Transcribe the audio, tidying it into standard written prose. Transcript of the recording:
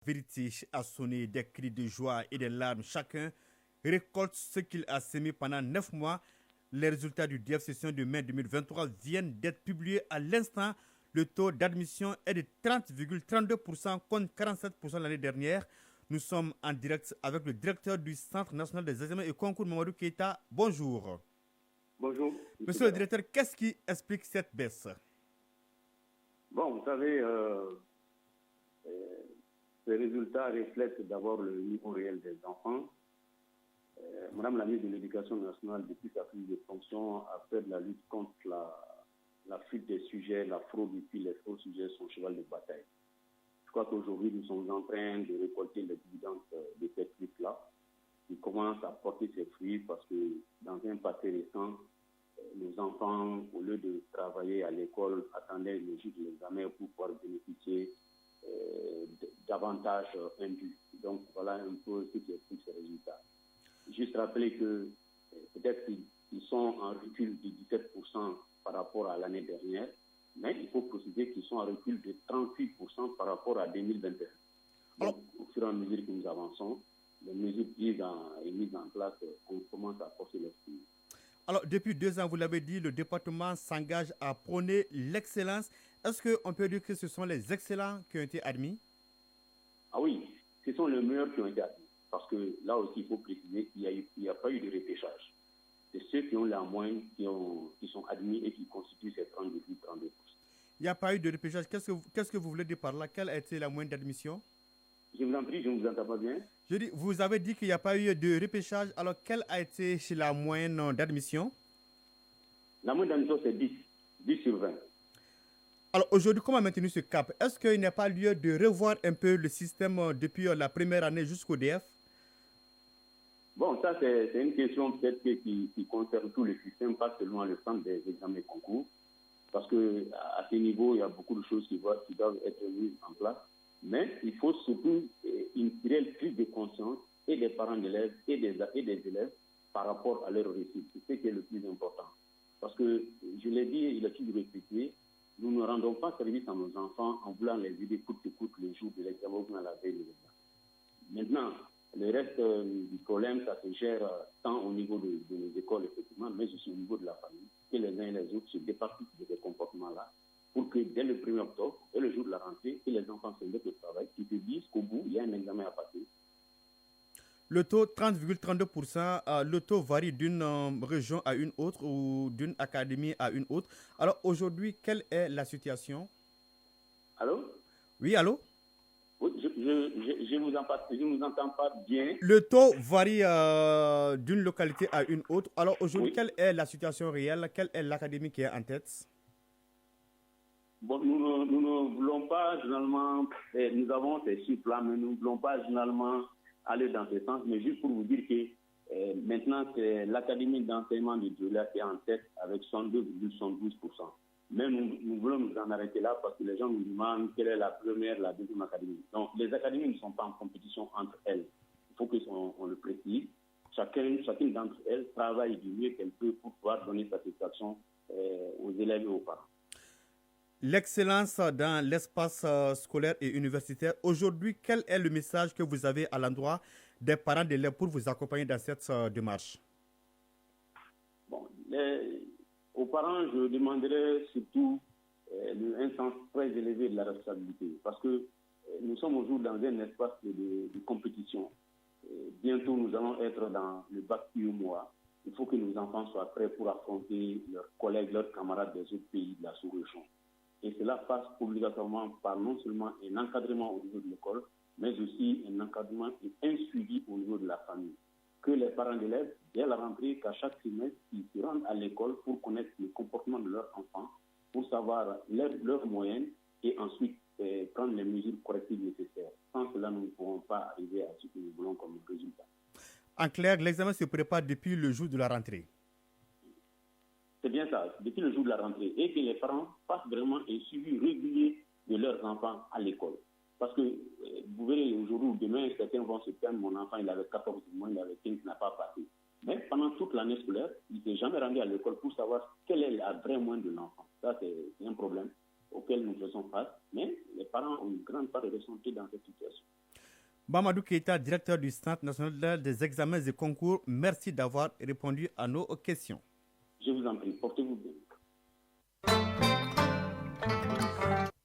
Vérité a sonné des cris de joie et des larmes. Chacun récolte ce qu'il a semé pendant 9 mois. Les résultats du DF session de mai 2023 viennent d'être publiés à l'instant. Le taux d'admission est de 30,32% contre 47% l'année dernière. Nous sommes en direct avec le directeur du Centre national des examens et concours, Mamadou Keita. Bonjour. Bonjour. Monsieur le directeur, qu'est-ce qui explique cette baisse? Bon, vous savez, ces résultats reflètent d'abord le niveau réel des enfants. Madame la ministre de l'Éducation nationale, depuis sa prise de fonction, a fait de la lutte contre la fuite des sujets, la fraude et puis les faux sujets son cheval de bataille. Je crois qu'aujourd'hui, nous sommes en train de récolter les dividendes de cette lutte-là, qui commence à porter ses fruits parce que dans un passé récent, nos enfants, au lieu de travailler à l'école, attendaient le jour de l'examen pour pouvoir bénéficier d'avantages indus. Donc voilà un peu ce qui explique ces résultats. Juste rappeler que peut-être qu'ils sont en recul de 17% par rapport à l'année dernière, mais il faut préciser qu'ils sont en recul de 38% par rapport à 2021. Donc au fur et à mesure que nous avançons, les mesures mises en place, on commence à porter les fruits. Alors, depuis 2 ans, vous l'avez dit, le département s'engage à prôner l'excellence. Est-ce qu'on peut dire que ce sont les excellents qui ont été admis? Ah oui, ce sont les meilleurs qui ont été admis. Parce que là aussi, il faut préciser qu'il n'y a pas eu de repêchage. C'est ceux qui ont la moyenne qui sont admis et qui constituent ces 32%. Il n'y a pas eu de repêchage. Qu'est-ce que vous voulez dire par là? Quelle a été la moyenne d'admission? Je vous en prie, je ne vous entends pas bien. Je dis, vous avez dit qu'il n'y a pas eu de repêchage. Alors, quelle a été la moyenne d'admission? La moyenne d'admission, c'est 10 sur 20. Alors, aujourd'hui, comment maintenir ce cap? Est-ce qu'il n'y a pas lieu de revoir un peu le système depuis la première année jusqu'au DF? Bon, ça, c'est une question peut-être qui concerne tout le système, pas seulement le centre des examens et concours. Parce qu'à ce niveau, il y a beaucoup de choses qui doivent être mises en place. Mais il faut surtout une réelle prise de conscience et des parents d'élèves et des élèves par rapport à leur réussite. C'est ce qui est le plus important. Parce que, je l'ai dit, il a toujours répété, nous ne rendons pas service à nos enfants en voulant les aider coûte que coûte le jour de l'examen ou à la veille de l'examen. Maintenant, le reste du problème, ça se gère tant au niveau de nos écoles, effectivement, mais aussi au niveau de la famille, que les uns et les autres se départent de ces comportements-là, pour que dès le 1er octobre, dès le jour de la rentrée, que les enfants se mettent au travail, qu'ils se disent qu'au bout, il y a un examen à passer. Le taux 30,32%, le taux varie d'une région à une autre ou d'une académie à une autre. Alors aujourd'hui, quelle est la situation? Allô? Oui, allô? Oui, je ne vous entends pas bien. Le taux varie d'une localité à une autre. Alors aujourd'hui, Oui. Quelle est la situation réelle? Quelle est l'académie qui est en tête? Bon, nous ne voulons pas généralement, nous avons ces chiffres-là, mais nous ne voulons pas généralement aller dans ce sens, mais juste pour vous dire que maintenant, c'est l'Académie d'enseignement de Dioula qui est en tête avec 102,72%. Mais nous voulons nous en arrêter là parce que les gens nous demandent quelle est la première, la deuxième académie. Donc, les académies ne sont pas en compétition entre elles. Il faut qu'on le précise. Chacune d'entre elles travaille du mieux qu'elle peut pour pouvoir donner satisfaction aux élèves et aux parents. L'excellence dans l'espace scolaire et universitaire. Aujourd'hui, quel est le message que vous avez à l'endroit des parents d'élèves pour vous accompagner dans cette démarche? Bon, aux parents, je demanderais surtout un sens très élevé de la responsabilité parce que nous sommes aujourd'hui dans un espace de compétition. Bientôt, nous allons être dans le bac UMOA. Il faut que nos enfants soient prêts pour affronter leurs collègues, leurs camarades des autres pays de la sous-région. Et cela passe obligatoirement par non seulement un encadrement au niveau de l'école, mais aussi un encadrement et un suivi au niveau de la famille. Que les parents d'élèves, dès la rentrée, qu'à chaque trimestre, ils se rendent à l'école pour connaître le comportement de leurs enfants, pour savoir leurs moyens et ensuite prendre les mesures correctives nécessaires. Sans cela, nous ne pourrons pas arriver à ce que nous voulons comme résultat. En clair, l'examen se prépare depuis le jour de la rentrée. C'est bien ça, depuis le jour de la rentrée, et que les parents fassent vraiment un suivi régulier de leurs enfants à l'école. Parce que vous verrez, aujourd'hui ou demain, certains vont se plaindre, mon enfant, il avait 14 mois, il avait 15, il n'a pas passé. Mais pendant toute l'année scolaire, il ne s'est jamais rendu à l'école pour savoir quelle est la vraie moyenne de l'enfant. Ça, c'est un problème auquel nous faisons face, mais les parents ont une grande part de responsabilité dans cette situation. Mamadou Keita, directeur du Centre national des examens et concours, merci d'avoir répondu à nos questions. Je vous en prie, portez-vous bien.